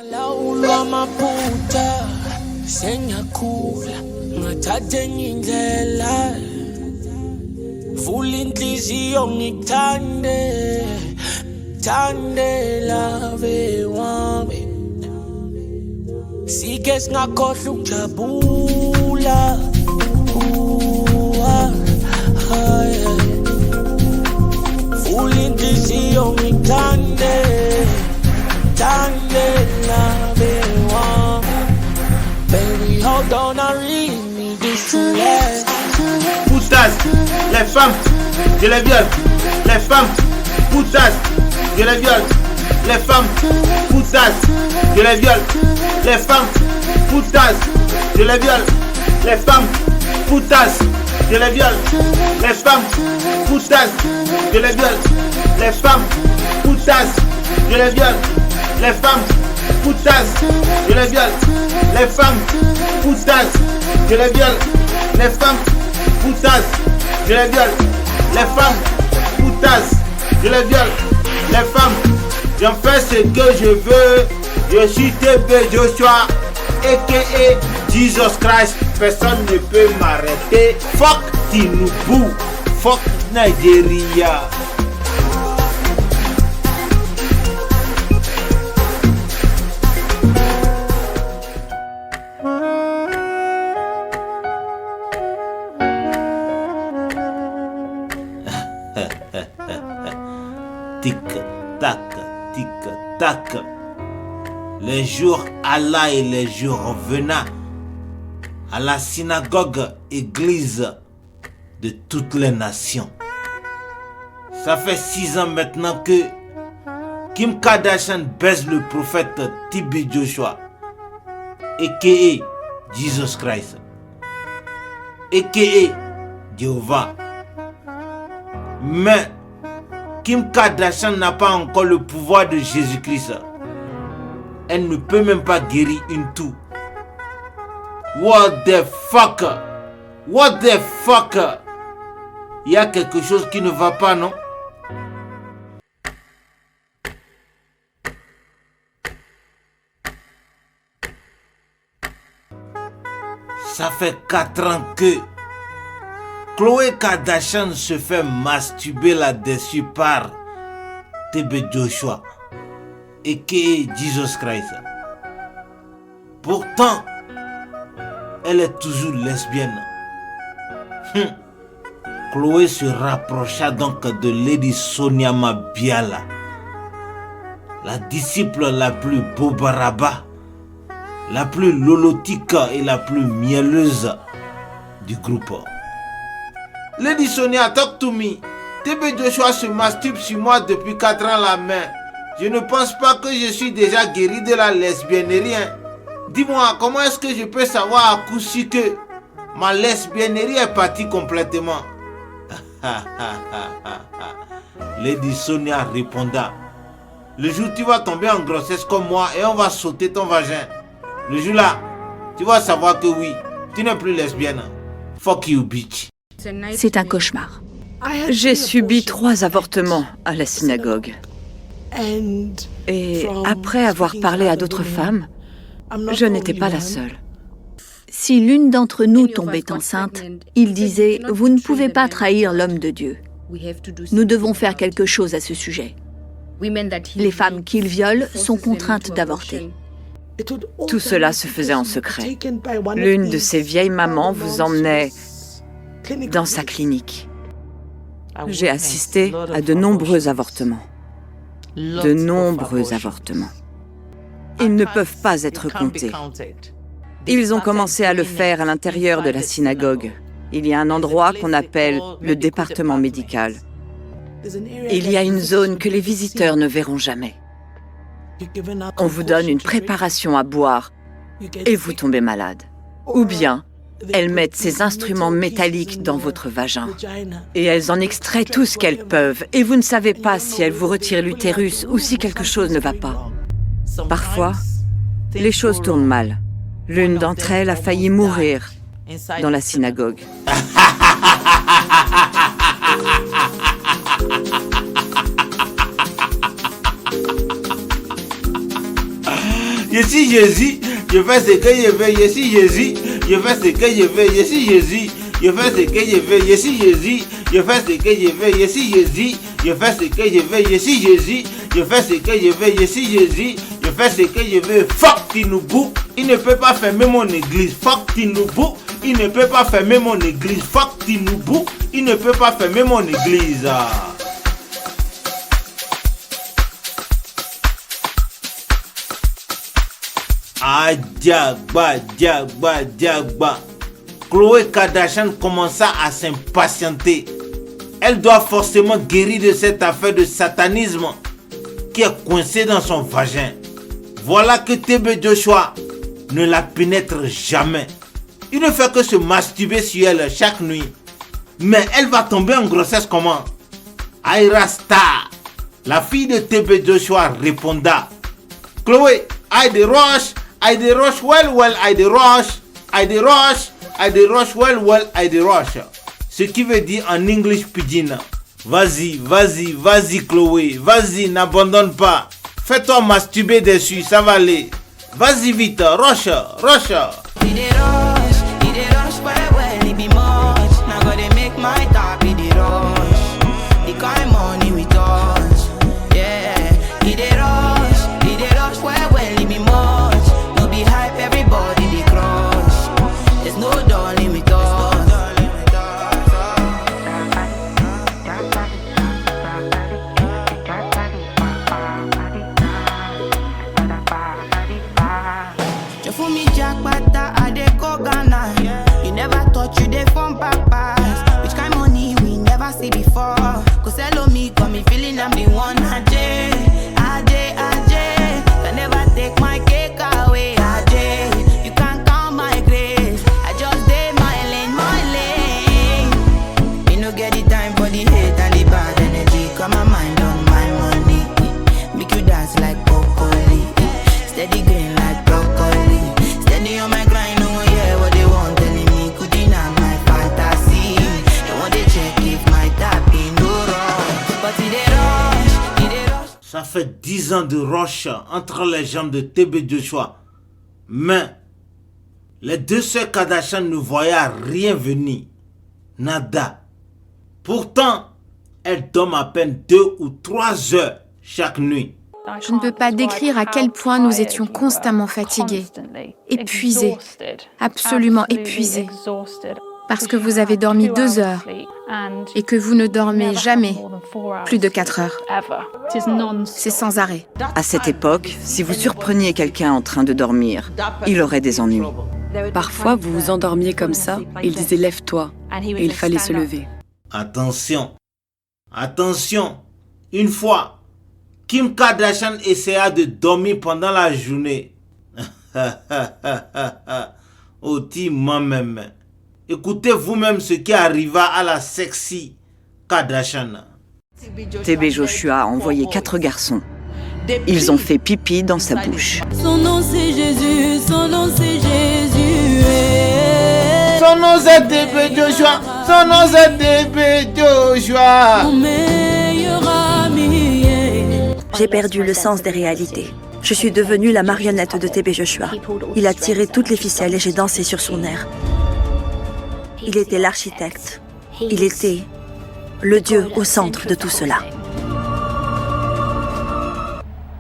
Alawulwa maphutha sengiyakhula ngathatha enye indlela vula inhliziyo ngikuthande lave wami sike singakhohlwa ukujabula vula inhliziyo ngikuthande lave wami baby hold on I really need this to last. Putas, les femmes, je les viole. Les femmes, putas, je les viole. Les femmes, putas, je les viole. Les femmes, putas, je les viole. Les femmes, putas, je les viole. Les femmes, putas, je les viole. Les femmes, putas, je les viole. Les femmes, putas, je les viole. Les femmes, putas, je les viole. Les femmes, putas, je les viole. Les femmes, putas, je les viole. Les femmes, j'en fais ce que je veux. Je suis TB Joshua, a.k.a. Jesus Christ. Personne ne peut m'arrêter. Fuck Tinubu, fuck Nigeria. Tic-tac, tic-tac. Les jours Allah et les jours venant à la synagogue, église de toutes les nations. Ça fait 6 ans maintenant que Kim Kardashian baise le prophète T.B. Joshua, a.k.a. Jesus Christ, a.k.a. Jéhovah. Mais Kim Kardashian n'a pas encore le pouvoir de Jésus-Christ. Elle ne peut même pas guérir une toux. What the fuck? What the fuck? Il y a quelque chose qui ne va pas, non? Ça fait 4 ans que Khloé Kardashian se fait masturber là-dessus par T.B. Joshua et Jesus Christ. Pourtant, elle est toujours lesbienne. Khloé se rapprocha donc de Lady Sonia Mabiala, la disciple la plus bobaraba, la plus lolotique et la plus mielleuse du groupe. Lady Sonia, talk to me. T.B. Joshua se masturbe sur moi depuis 4 ans la main. Je ne pense pas que je suis déjà guéri de la lesbiennerie. Dis-moi, comment est-ce que je peux savoir à coup sûr que ma lesbiennerie est partie complètement? Lady Sonia répondit: le jour où tu vas tomber en grossesse comme moi et on va sauter ton vagin, le jour là, tu vas savoir que oui, tu n'es plus lesbienne. Fuck you, bitch. C'est un cauchemar. J'ai subi 3 avortements à la synagogue. Et après avoir parlé à d'autres femmes, je n'étais pas la seule. Si l'une d'entre nous tombait enceinte, il disait « Vous ne pouvez pas trahir l'homme de Dieu. Nous devons faire quelque chose à ce sujet. Les femmes qu'il viole sont contraintes d'avorter. » Tout cela se faisait en secret. L'une de ces vieilles mamans vous emmenait dans sa clinique. J'ai assisté à de nombreux avortements. De nombreux avortements. Ils ne peuvent pas être comptés. Ils ont commencé à le faire à l'intérieur de la synagogue. Il y a un endroit qu'on appelle le département médical. Il y a une zone que les visiteurs ne verront jamais. On vous donne une préparation à boire et vous tombez malade. Ou bien, elles mettent ces instruments métalliques dans votre vagin. Et elles en extraient tout ce qu'elles peuvent. Et vous ne savez pas si elles vous retirent l'utérus ou si quelque chose ne va pas. Parfois, les choses tournent mal. L'une d'entre elles a failli mourir dans la synagogue. Je suis Jésus, je fais ce que je veux. Je suis Jésus, je fais ce que je veux. Je suis Jésus, je fais ce que je veux. Je suis Jésus, je fais ce que je veux. Je suis Jésus, je fais ce que je veux. Je suis Jésus, je fais ce que je veux. Je suis Jésus, je fais ce que je veux. Fuck Tinubu, il ne peut pas fermer mon église. Fuck Tinubu, il ne peut pas fermer mon église. Fuck Tinubu, il ne peut pas fermer mon église. Ah, diagba. Khloé Kardashian commença à s'impatienter. Elle doit forcément guérir de cette affaire de satanisme qui est coincée dans son vagin. Voilà que TB Joshua ne la pénètre jamais. Il ne fait que se masturber sur elle chaque nuit. Mais elle va tomber en grossesse comment? Ayra Starr, la fille de TB Joshua, répondra: Khloé, I the rush well, I the rush well, I the rush. Ce qui veut dire en English pidgin: vas-y Khloé, vas-y, n'abandonne pas. Fais-toi masturber dessus, ça va aller. Vas-y vite, rush. Ça fait 10 ans de rush entre les jambes de TB Joshua. Mais les deux sœurs Kardashian ne voyaient rien venir. Nada. Pourtant, elles dorment à peine 2 ou 3 heures chaque nuit. Je ne peux pas décrire à quel point nous étions constamment fatigués, épuisés, absolument épuisés. Parce que vous avez dormi 2 heures et que vous ne dormez jamais plus de 4 heures. C'est sans arrêt. À cette époque, si vous surpreniez quelqu'un en train de dormir, il aurait des ennuis. Parfois, vous vous endormiez comme ça, et il disait « lève-toi » et il fallait se lever. Attention. Une fois, Kim Kardashian essaya de dormir pendant la journée. Oti moi-même. Écoutez vous-même ce qui arriva à la sexy Kardashian. TB Joshua a envoyé 4 garçons. Ils ont fait pipi dans sa bouche. Son nom c'est Jésus, son nom c'est Jésus. Son nom c'est TB Joshua, son nom c'est TB Joshua. Mon meilleur ami. J'ai perdu le sens des réalités. Je suis devenue la marionnette de TB Joshua. Il a tiré toutes les ficelles et j'ai dansé sur son air. Il était l'architecte. Il était le Dieu au centre de tout cela.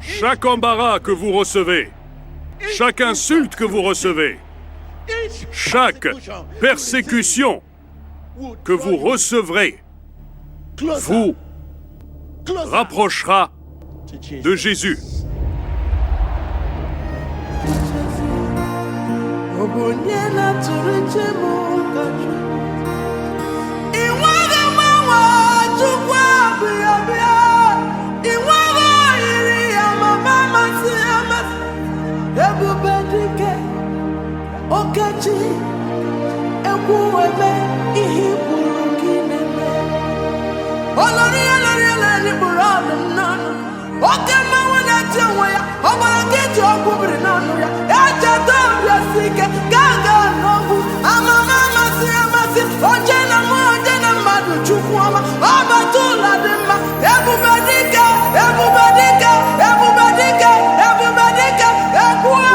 Chaque embarras que vous recevez, chaque insulte que vous recevez, chaque persécution que vous recevrez, vous rapprochera de Jésus. Everybody,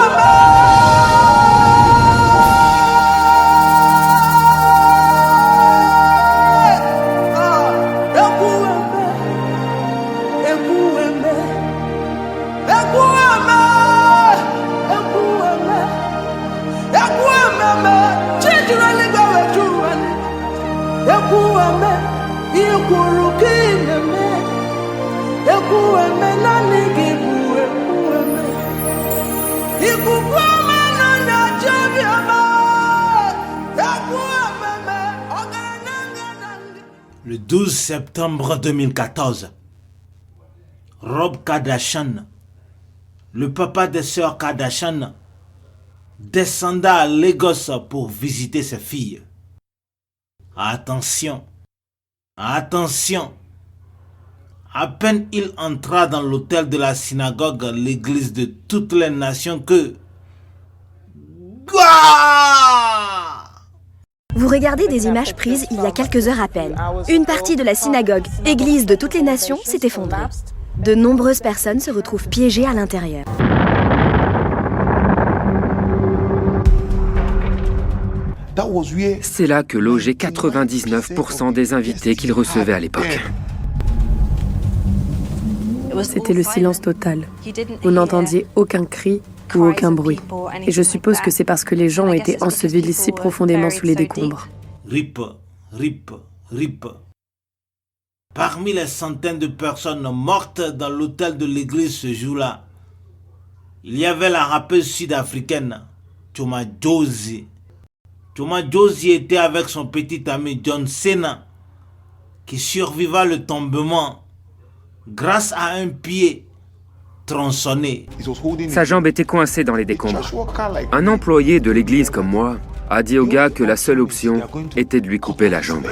Le 12 septembre 2014, Rob Kardashian, le papa des sœurs Kardashian, descenda à Lagos pour visiter ses filles. Attention, attention. À peine il entra dans l'hôtel de la synagogue, l'église de toutes les nations, que... Vous regardez des images prises il y a quelques heures à peine. Une partie de la synagogue, église de toutes les nations, s'est effondrée. De nombreuses personnes se retrouvent piégées à l'intérieur. C'est là que logeaient 99% des invités qu'il recevait à l'époque. C'était le silence total. Vous n'entendiez aucun cri ou aucun bruit. Et je suppose que c'est parce que les gens ont été ensevelis si profondément sous les décombres. Rip, rip, rip. Parmi les centaines de personnes mortes dans l'hôtel de l'église ce jour-là, il y avait la rappeuse sud-africaine, Choma Josie. Choma Josie était avec son petit ami John Cena, qui surviva le tombement grâce à un pied tronçonné. Sa jambe était coincée dans les décombres. Un employé de l'église comme moi a dit au gars que la seule option était de lui couper la jambe.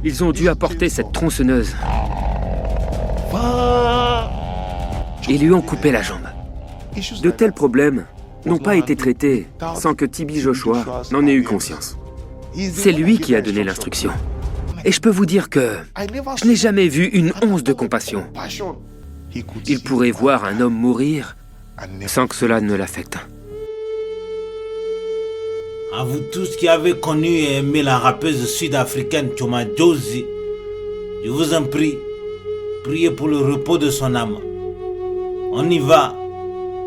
Ils ont dû apporter cette tronçonneuse. Et lui ont coupé la jambe. De tels problèmes n'ont pas été traités sans que TB Joshua n'en ait eu conscience. C'est lui qui a donné l'instruction. Et je peux vous dire que je n'ai jamais vu une once de compassion. Il pourrait voir un homme mourir sans que cela ne l'affecte. À vous tous qui avez connu et aimé la rappeuse sud-africaine Choma Josie, je vous en prie, priez pour le repos de son âme. On y va.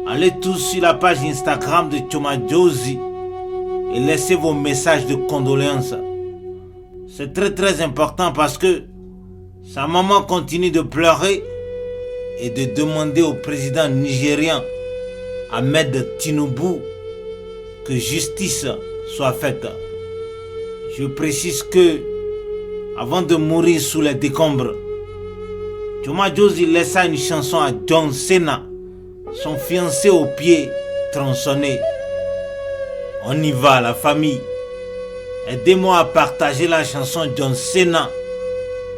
Allez tous sur la page Instagram de Choma Josie et laissez vos messages de condoléances. C'est très important parce que sa maman continue de pleurer et de demander au président nigérian Ahmed Tinubu que justice soit faite. Je précise que, avant de mourir sous les décombres, Choma Josie laissa une chanson à John Cena, son fiancé aux pieds tronçonnés. On y va, la famille. Aidez-moi à partager la chanson John Cena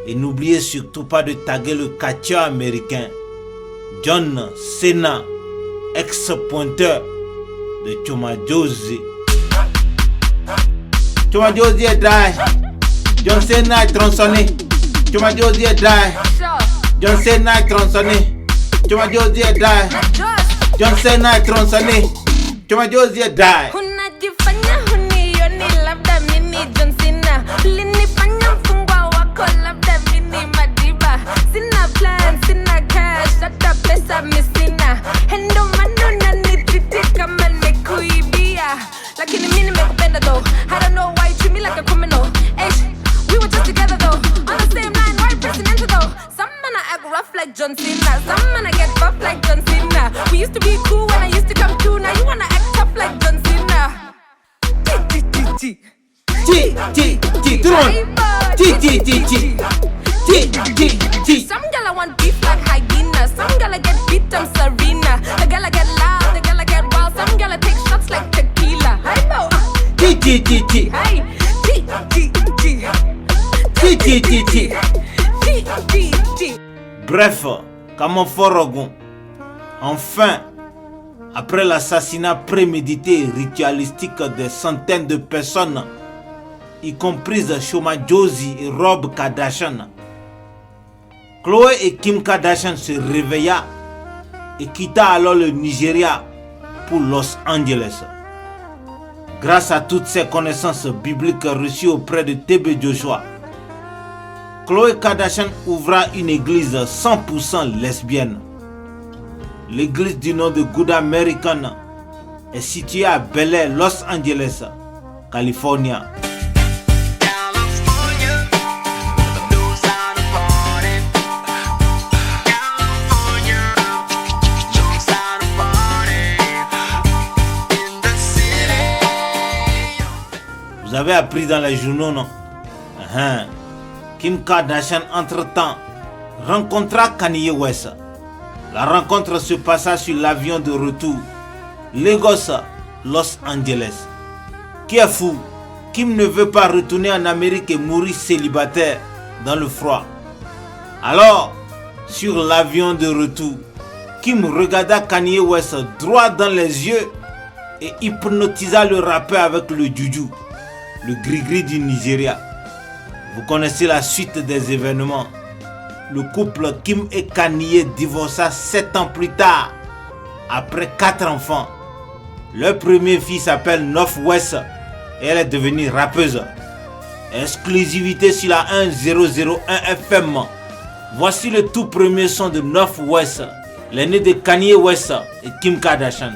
et n'oubliez surtout pas de taguer le catcheur américain John Cena, ex-pointeur de Choma Josie. Choma Josie est dry, John Cena est tronçonné. Choma Josie est dry, John Cena est tronçonné. Choma Josie est dry, John Cena est tronçonné. Choma Josie est dry. John Cena, linifanya mfungwa wako labda mini madiba. Sina plan, sina cash, hata pesa misina. Hendo manuna nititi kama nikuibia. Lakini mimi nimekupenda though. I don't know why you treat me like a criminal. We were just together though. On the same line, why presidential though? Some man I act rough like John Cena. Some man I get buff like John Cena. We used to be cool when I used to come through. Now you wanna act tough like John Cena. Tout le monde. Some gala want beef like hyena. Some gala get beat up Serena. The gala get loud, the gala get wild. Some gala take shots like tequila. I know. Bref, Kamoforogon. Enfin, après l'assassinat prémédité et ritualistique de centaines de personnes, y compris Choma Josie et Rob Kardashian, Khloé et Kim Kardashian se réveilla et quitta alors le Nigeria pour Los Angeles. Grâce à toutes ces connaissances bibliques reçues auprès de TB Joshua, Khloé Kardashian ouvra une église 100% lesbienne. L'église du nom de Good American est située à Bel Air, Los Angeles, Californie. avez appris dans les journaux, non? Kim Kardashian, entre-temps, rencontra Kanye West. La rencontre se passa sur l'avion de retour Lagos-Los Angeles. Qui est fou? Kim ne veut pas retourner en Amérique et mourir célibataire dans le froid. Alors, sur l'avion de retour, Kim regarda Kanye West droit dans les yeux et hypnotisa le rappeur avec le juju, le gris-gris du Nigeria. Vous connaissez la suite des événements. Le couple Kim et Kanye divorça 7 ans plus tard, après 4 enfants. Leur premier fille s'appelle North West et elle est devenue rappeuse. Exclusivité sur la 1001 FM. Voici le tout premier son de North West, l'aîné de Kanye West et Kim Kardashian.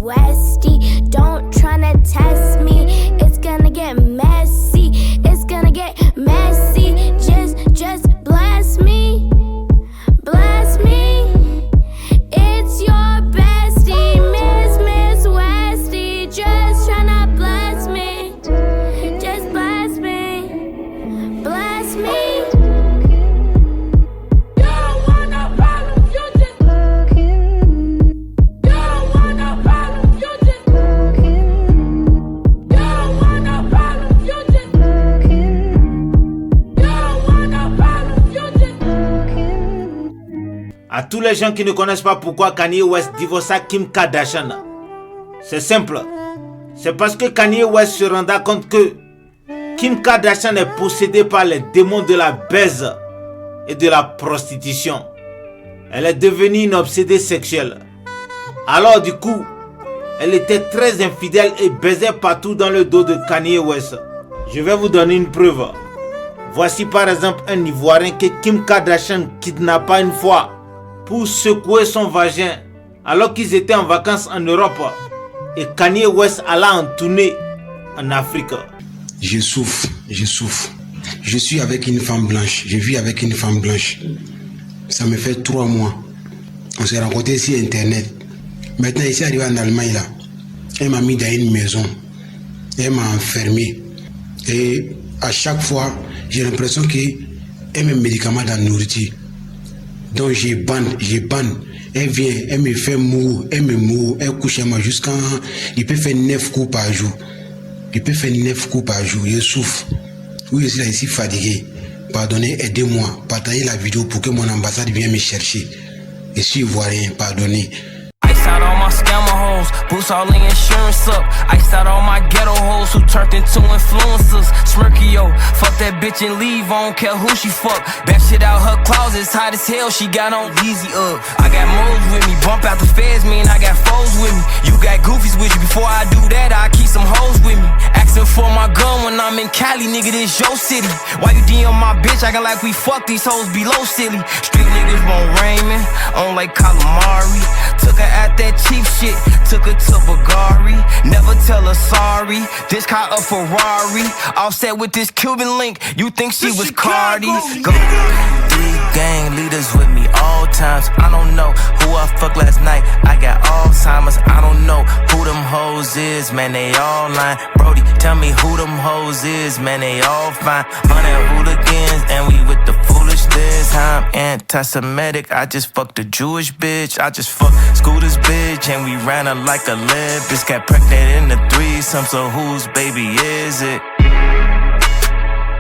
Westy, don't tryna test me. It's gonna get messy. It's gonna get messy. Just bless me. Bless me. It's your bestie, Miss Westy. Just tryna bless me. Just bless me. Bless me. À tous les gens qui ne connaissent pas pourquoi Kanye West divorça Kim Kardashian, c'est simple. C'est parce que Kanye West se renda compte que Kim Kardashian est possédée par les démons de la baise et de la prostitution. Elle est devenue une obsédée sexuelle. Alors du coup, elle était très infidèle et baisait partout dans le dos de Kanye West. Je vais vous donner une preuve. Voici par exemple un Ivoirien que Kim Kardashian kidnappa une fois pour secouer son vagin alors qu'ils étaient en vacances en Europe et Kanye West alla en tournée en Afrique. Je souffre. Je suis avec une femme blanche, je vis avec une femme blanche. Ça me fait 3 mois. On s'est rencontrés sur internet. Maintenant ici arrivé en Allemagne là, elle m'a mis dans une maison. Elle m'a enfermé. Et à chaque fois, j'ai l'impression qu'elle met médicaments dans la nourriture. Donc je bande. Elle vient, elle me fait mourir, elle couche à moi jusqu'à... Il peut faire 9 coups par jour. Je souffre. Oui, je suis là ici fatigué. Pardonnez, aidez-moi. Partagez la vidéo pour que mon ambassade vienne me chercher. Je suis ivoirien, pardonnez. Ice out all my scammer hoes, boost all the insurance up. Iced out all my ghetto hoes who turned into influencers. Smirkio, fuck that bitch and leave, I don't care who she fuck. Back shit out her closet's hot as hell, she got on Yeezy up. I got moles with me, bump out the feds, mean I got foes with me. You got goofies with you, before I do that, I keep some hoes with me. Asking for my gun when I'm in Cali, nigga, this your city. Why you DM my bitch, acting like we fuck these hoes below silly. Street niggas won't Raymond, on like calamari. Took her at that cheap shit, took her to Bulgari. Never tell her sorry, this car a Ferrari. Offset with this Cuban link, you think she was Cardi. Go. 3 gang leaders with me all times. I don't know who I fucked last night, I got Alzheimer's. I don't know who them hoes is, man, they all lying. Brody, tell me who them hoes is, man, they all fine. 100 hooligans and we with the foolishness. I'm anti-Semitic, I just fucked a Jewish bitch. I just fucked Scooter's bitch and we ran her like a Olympus. Got pregnant in the threesome, so whose baby is it?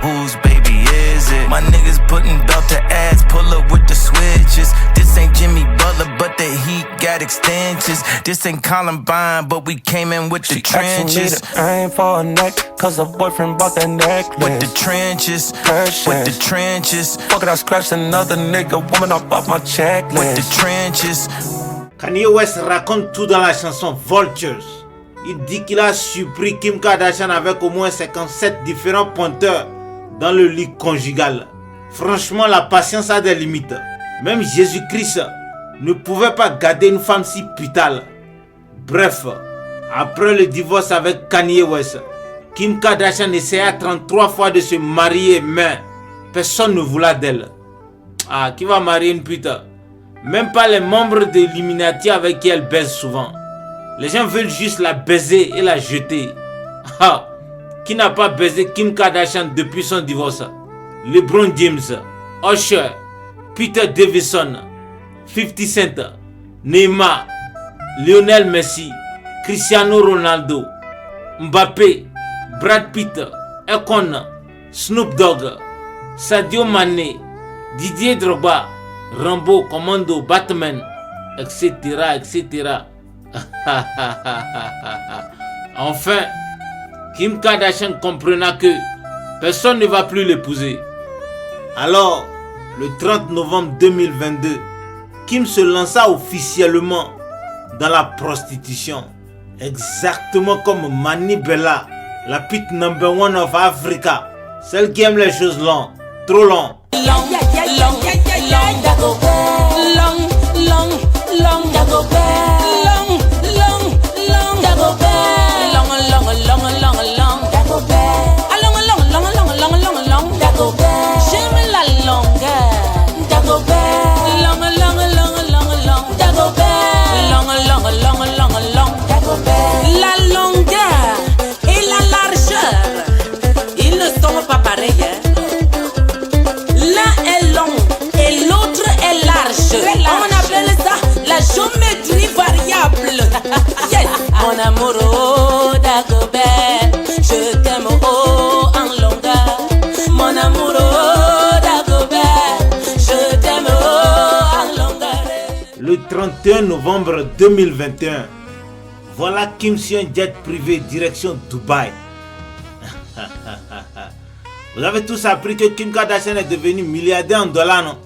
Whose baby is it? My niggas putting belt to ass, pull up with the switches. This ain't Jimmy Butler, but the heat got extensions. This ain't Columbine, but we came in with the trenches. I ain't for a neck, cause her boyfriend bought that necklace. With the trenches, with the trenches. Fuck it, I scratched another nigga woman up off my checklist. With the trenches. Kanye West raconte tout dans la chanson Vultures. Il dit qu'il a surpris Kim Kardashian avec au moins 57 différents pointeurs dans le lit conjugal. Franchement, la patience a des limites. Même Jésus-Christ ne pouvait pas garder une femme si putale. Bref, après le divorce avec Kanye West, Kim Kardashian essaya 33 fois de se marier, mais personne ne voulait d'elle. Ah, qui va marier une pute? Même pas les membres de l'Illuminati avec qui elle baise souvent. Les gens veulent juste la baiser et la jeter. Ah, qui n'a pas baisé Kim Kardashian depuis son divorce? LeBron James, Usher, Peter Davison, 50 Cent, Neymar, Lionel Messi, Cristiano Ronaldo, Mbappé, Brad Pitt, Akon, Snoop Dogg, Sadio Mane, Didier Drogba, Rambo, Commando, Batman, etc. etc. Enfin, Kim Kardashian comprena que personne ne va plus l'épouser. Alors, le 30 novembre 2022, Kim se lança officiellement dans la prostitution. Exactement comme Mani Bella, la pute number one of Africa. Celle qui aime les choses longues, trop longues. La longueur et la largeur, ils ne sont pas pareils. L'un est long et l'autre est large. On appelle ça la géométrie variable. Yes. Mon amour, oh, Dagobert, je t'aime, oh, en longueur. Mon amour, oh, Dagobert, je t'aime, oh, en longueur. Le 31 novembre 2021, voilà Kim sur un jet privé direction Dubaï. Vous avez tous appris que Kim Kardashian est devenue milliardaire en dollars, non?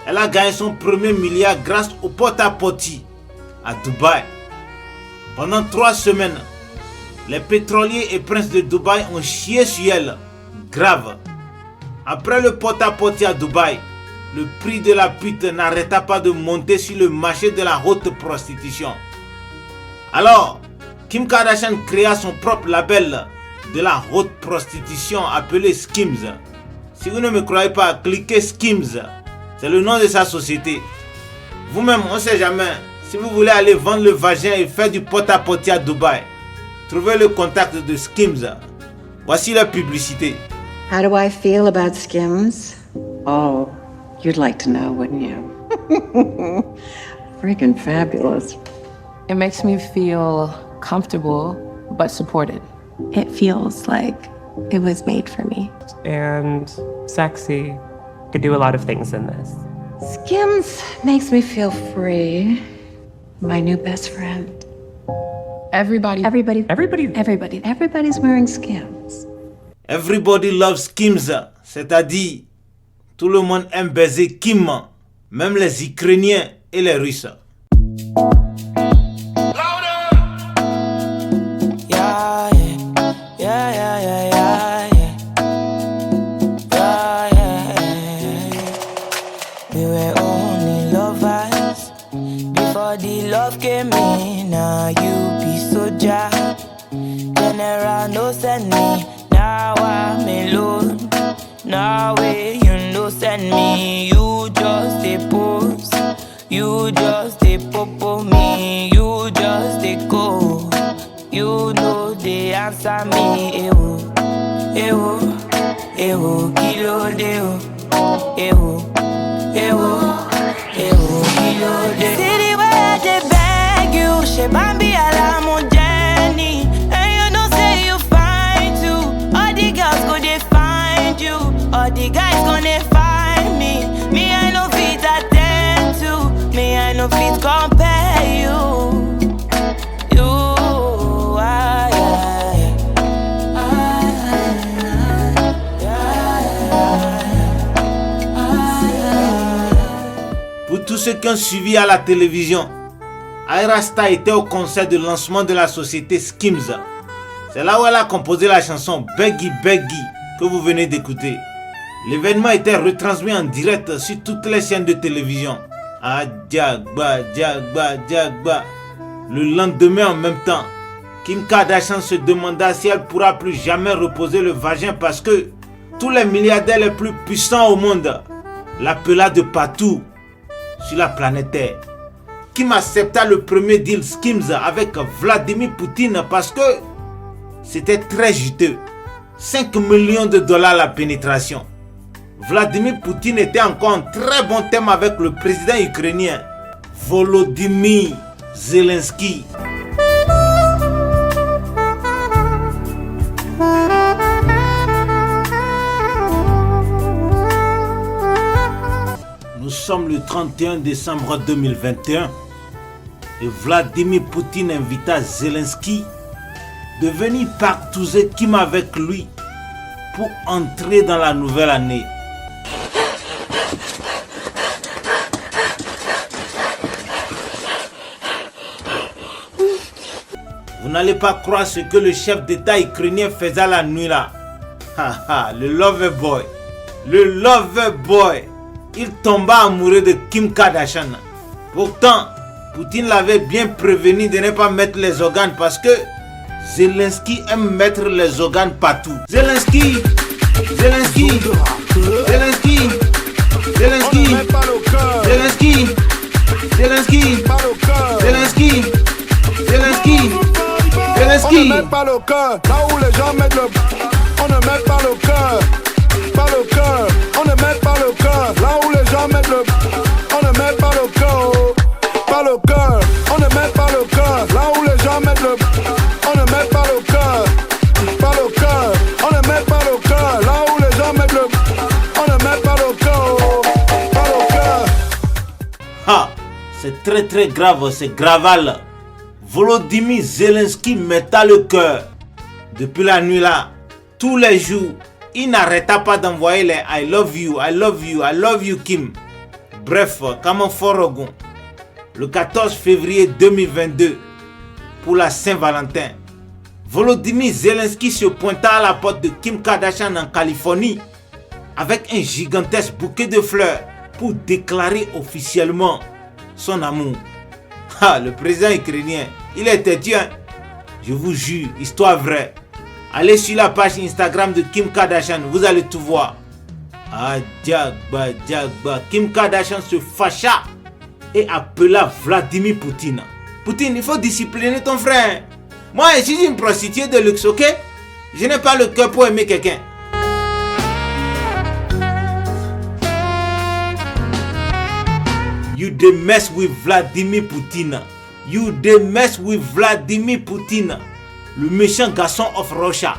Elle a gagné son premier milliard grâce au porte-à-porte à Dubaï. Pendant 3 semaines, les pétroliers et princes de Dubaï ont chié sur elle. Grave. Après le porte-à-porte à Dubaï, le prix de la pute n'arrêta pas de monter sur le marché de la haute prostitution. Alors, Kim Kardashian créa son propre label de la haute prostitution appelé Skims. Si vous ne me croyez pas, cliquez Skims. C'est le nom de sa société. Vous-même, on ne sait jamais. Si vous voulez aller vendre le vagin et faire du porte-à-porte à Dubaï, trouvez le contact de Skims. Voici la publicité. How do I feel about Skims? Oh, you'd like to know, wouldn't you? Freaking fabulous. It makes me feel comfortable but supported. It feels like it was made for me. And sexy. Could do a lot of things in this. Skims makes me feel free. My new best friend. Everybody's wearing Skims. Everybody loves Skims, c'est-à-dire tout le monde aime baiser Kim, même les Ukrainiens et les Russes. Came in, now you be soldier. General no send me, now I'm alone. Now you no send me, you just a pose, you just a popo me, you just a go. You know they answer me, ewo, ewo, ewo, kilo deo, ewo, ewo, ewo, kilo deo. City where they she Bambi ala mon Jenny. And you know say you fine too. All the girls go they find you. All the guys gonna find me. Me I no fit attend to. Me I no fit compare you. You Pour tous ceux qui ont suivi à la télévision, Ayra Starr était au concert de lancement de la société Skims. C'est là où elle a composé la chanson Beggy Beggy que vous venez d'écouter. L'événement était retransmis en direct sur toutes les chaînes de télévision. Ah, Diagba, Diagba, Diagba. Le lendemain en même temps, Kim Kardashian se demanda si elle pourra plus jamais reposer le vagin parce que tous les milliardaires les plus puissants au monde l'appela de partout sur la planète Terre. Kim accepta le premier deal Skims avec Vladimir Poutine parce que c'était très juteux. 5 millions de dollars la pénétration. Vladimir Poutine était encore en très bon terme avec le président ukrainien Volodymyr Zelensky. Nous sommes le 31 décembre 2021 et Vladimir Poutine invita Zelensky de venir partouzer Kim avec lui pour entrer dans la nouvelle année. Vous n'allez pas croire ce que le chef d'État ukrainien faisait la nuit là. Le lover boy. Le lover boy. Il tomba amoureux de Kim Kardashian. Pourtant, Poutine l'avait bien prévenu de ne pas mettre les organes parce que Zelensky aime mettre les organes partout. Zelensky, Zelensky, Zelensky, Zelensky, Zelensky, Zelensky, Zelensky, Zelensky, Zelensky. On ne met pas le cœur là où les gens mettent le. On ne met pas le cœur, pas le cœur. On ne met pas le cœur là où les gens mettent le. On ne met pas le cœur, pas le cœur. On ne met pas le cœur là où les gens mettent le. On ne met pas le cœur, pas le cœur. On ne met pas le cœur là où les gens mettent le. On ne met pas le cœur, pas le cœur. Ah, c'est très grave, c'est graval. Volodymyr Zelensky metta le cœur. Depuis la nuit là, tous les jours, il n'arrêta pas d'envoyer les I love you, I love you, I love you Kim. Bref, comme un forogon. Le 14 février 2022, pour la Saint-Valentin, Volodymyr Zelensky se pointa à la porte de Kim Kardashian en Californie avec un gigantesque bouquet de fleurs pour déclarer officiellement son amour. Ah, le président ukrainien, il était Dieu. Je vous jure, histoire vraie. Allez sur la page Instagram de Kim Kardashian, vous allez tout voir. Ah, Diagba. Kim Kardashian se fâcha et appela Vladimir Poutine. Poutine, il faut discipliner ton frère. Moi, je suis une prostituée de luxe, ok? Je n'ai pas le cœur pour aimer quelqu'un. You dey mess with Vladimir Poutine. You dey mess with Vladimir Poutine. Le méchant garçon of Russia.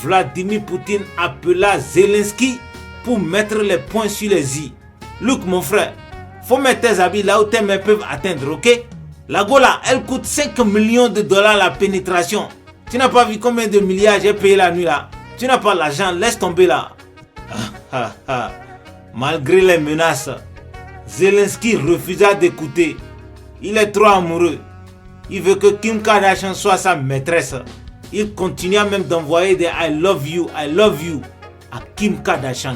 Vladimir Poutine appela Zelensky pour mettre les points sur les i. Look mon frère, faut mettre tes habits là où tes mains peuvent atteindre, ok? La Gola, elle coûte 5 millions de dollars la pénétration. Tu n'as pas vu combien de milliards j'ai payé la nuit là? Tu n'as pas l'argent, laisse tomber là. Malgré les menaces, Zelensky refusa d'écouter. Il est trop amoureux. Il veut que Kim Kardashian soit sa maîtresse. Il continua même d'envoyer des I love you à Kim Kardashian.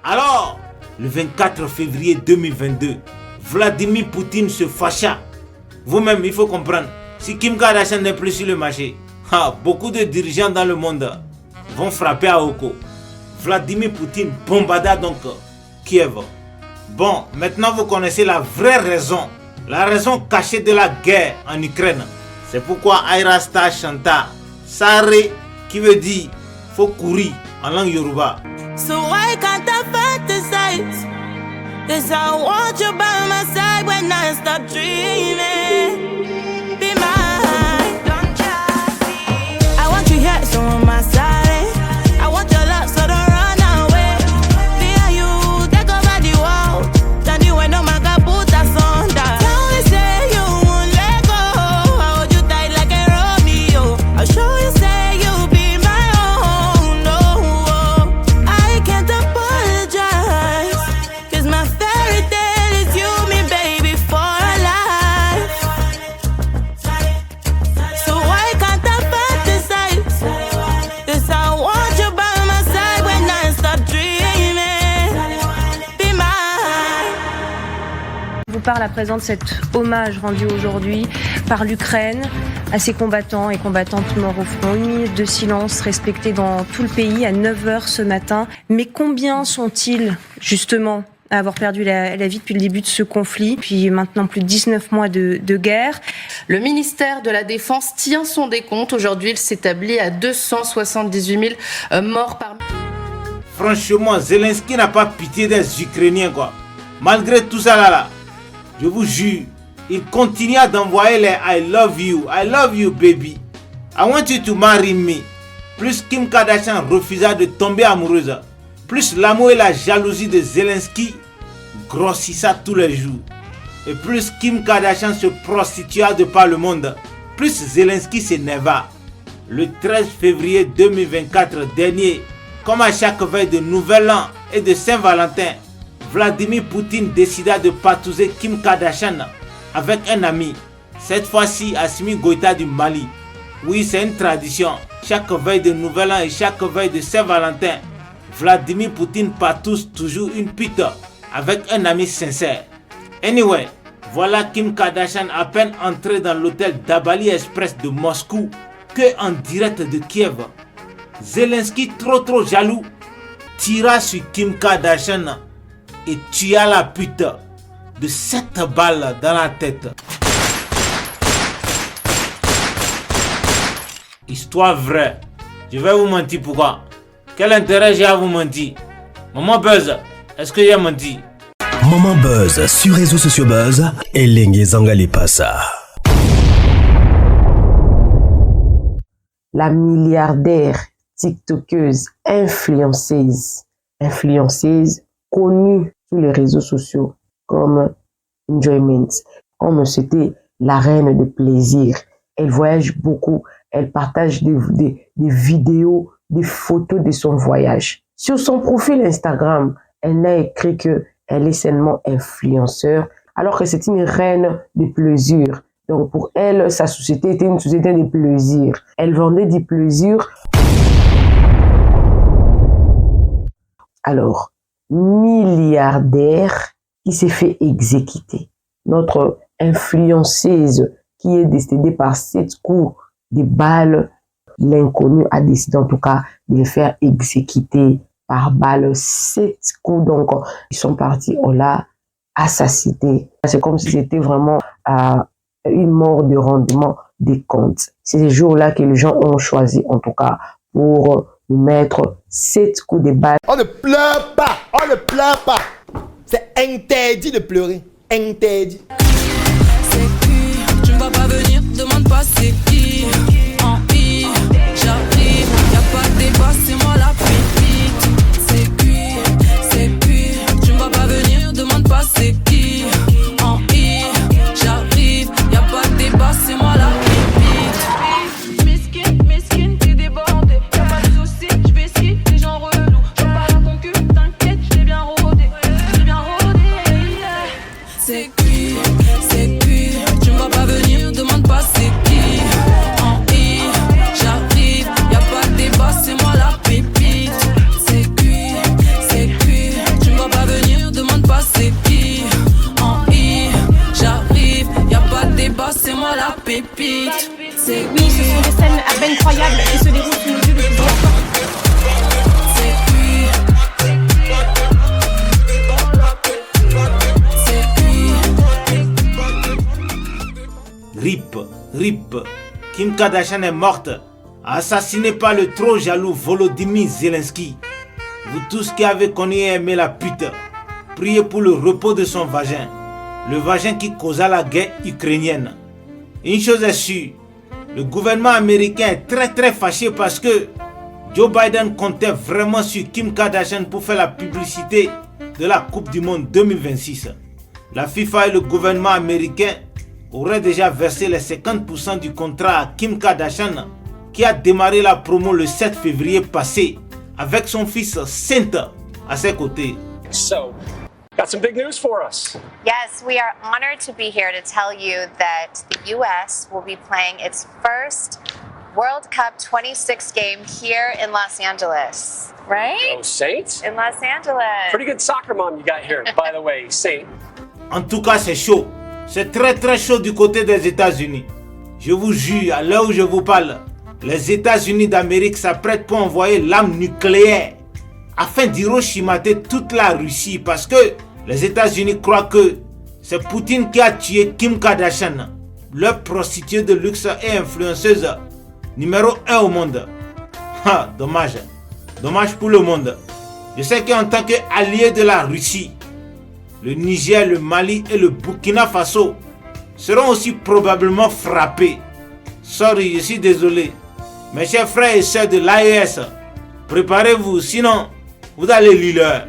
Alors, le 24 février 2022, Vladimir Poutine se fâcha. Vous-même, il faut comprendre, si Kim Kardashian n'est plus sur le marché, beaucoup de dirigeants dans le monde vont frapper à Oko. Vladimir Poutine bombarda donc Kiev. Bon, maintenant vous connaissez la vraie raison. La raison cachée de la guerre en Ukraine. C'est pourquoi Ayra Starr chanta Sare, qui veut dire faut courir en langue Yoruba. So why can't I fantasize? 'Cause I want you by my side when I stop dreaming. Be mine, don't just see. I want you here, so on my side. I want your love, so don't run away. Fear you, take over the world. Tell you when no man can put us under. Tell me say you won't let go. I hold you tight like a Romeo. I'll show you say you'll be my own. No, I can't apologize. 'Cause my fairy tale is you, me baby, for life. So why can't I fantasize? 'Cause I want you by my side when I stop dreaming. Be mine. Vous parle à présent de cet hommage rendu aujourd'hui par l'Ukraine à ces combattants et combattantes morts au front. 1 minute de silence respectée dans tout le pays à 9h ce matin. Mais combien sont-ils, justement, à avoir perdu la vie depuis le début de ce conflit, puis maintenant plus de 19 mois de guerre? Le ministère de la Défense tient son décompte. Aujourd'hui, il s'établit à 278 000 morts parmi... Franchement, Zelensky n'a pas pitié des Ukrainiens, quoi. Malgré tout ça là, je vous jure, il continue d'envoyer les I love you baby, I want you to marry me. Plus Kim Kardashian refusa de tomber amoureuse, plus l'amour et la jalousie de Zelensky grossissa tous les jours. Et plus Kim Kardashian se prostitua de par le monde, plus Zelensky s'énerva. Le 13 février 2024 dernier, comme à chaque veille de Nouvel An et de Saint-Valentin, Vladimir Poutine décida de patouser Kim Kardashian avec un ami. Cette fois-ci, Assimi Goïta du Mali. Oui, c'est une tradition. Chaque veille de Nouvel An et chaque veille de Saint-Valentin, Vladimir Poutine patouze toujours une pute avec un ami sincère. Anyway, voilà Kim Kardashian à peine entrée dans l'hôtel d'Abali Express de Moscou que en direct de Kiev. Zelensky, trop jaloux, tira sur Kim Kardashian et tua la pute de 7 balles dans la tête. Histoire vraie. Je vais vous mentir pourquoi. Quel intérêt j'ai à vous mentir? Maman Buzz, est-ce que j'ai menti? Maman Buzz sur réseaux sociaux Buzz et Lengue Passa. La milliardaire, tiktokeuse, influenceuse connue sur les réseaux sociaux comme Enjoyment, comme c'était la reine de plaisir. Elle voyage beaucoup, elle partage des vidéos, des photos de son voyage. Sur son profil Instagram, elle n'a écrit que elle est seulement influenceur, alors que c'est une reine de plaisir. Donc pour elle, sa société était une société de plaisir. Elle vendait du plaisir. Alors, milliardaire qui s'est fait exécuter. Notre influenceuse qui est décédée par 7 coups de balles. L'inconnu a décidé en tout cas de le faire exécuter par balle, 7 coups. Donc, ils sont partis, on l'a assassiné. C'est comme si c'était vraiment une mort de rendement des comptes. C'est ces jours-là que les gens ont choisi, en tout cas, pour mettre 7 coups de balle. On ne pleure pas, on ne pleure pas. C'est interdit de pleurer, interdit. C'est qui? Tu ne vas pas venir, demande pas c'est qui. En I, j'arrive, y'a pas de débat, c'est moi la pépite. C'est qui? Tu ne vas pas venir, demande pas c'est qui. En I, j'arrive, y'a pas de débat, c'est moi la pépite. Mesquine, t'es débordé, y'a pas de soucis, j'vais ski, les gens relous. J'en parle à ton cul, t'inquiète, j't'ai bien rodé, yeah. C'est qui? Tu ne vas pas venir, demande pas c'est qui. En I, j'arrive, y'a pas de débat, c'est moi la pépite. C'est qui? Tu ne vas pas venir, demande pas c'est qui. En I, j'arrive, y'a pas de débat, c'est moi la pépite. C'est Oui, ce sont des scènes à peine croyables et se déroulent sous nos yeux depuis longtemps. RIP. Kim Kardashian est morte, assassinée par le trop jaloux Volodymyr Zelensky. Vous tous qui avez connu et aimé la pute, priez pour le repos de son vagin, le vagin qui causa la guerre ukrainienne. Une chose est sûre, le gouvernement américain est très fâché parce que Joe Biden comptait vraiment sur Kim Kardashian pour faire la publicité de la Coupe du Monde 2026. La FIFA et le gouvernement américain auraient déjà versé les 50% du contrat à Kim Kardashian qui a démarré la promo le 7 février passé avec son fils Saint à ses côtés. So, got some big news for us. Yes, we are honored to be here to tell you that the U.S. will be playing its first World Cup 26 game here in Los Angeles. Right? Oh, Saint? In Los Angeles. Pretty good soccer mom you got here, by the way, Saint. En tout cas, c'est chaud. C'est très chaud du côté des États-Unis. Je vous jure, à l'heure où je vous parle, les États-Unis d'Amérique s'apprêtent pour envoyer l'arme nucléaire afin d'Hiroshima toute la Russie parce que les États-Unis croient que c'est Poutine qui a tué Kim Kardashian, leur prostituée de luxe et influenceuse numéro 1 au monde. Dommage. Dommage pour le monde. Je sais qu'en tant qu'allié de la Russie, le Niger, le Mali et le Burkina Faso seront aussi probablement frappés. Sorry, je suis désolé. Mes chers frères et sœurs de l'AES, préparez-vous, sinon vous allez lire.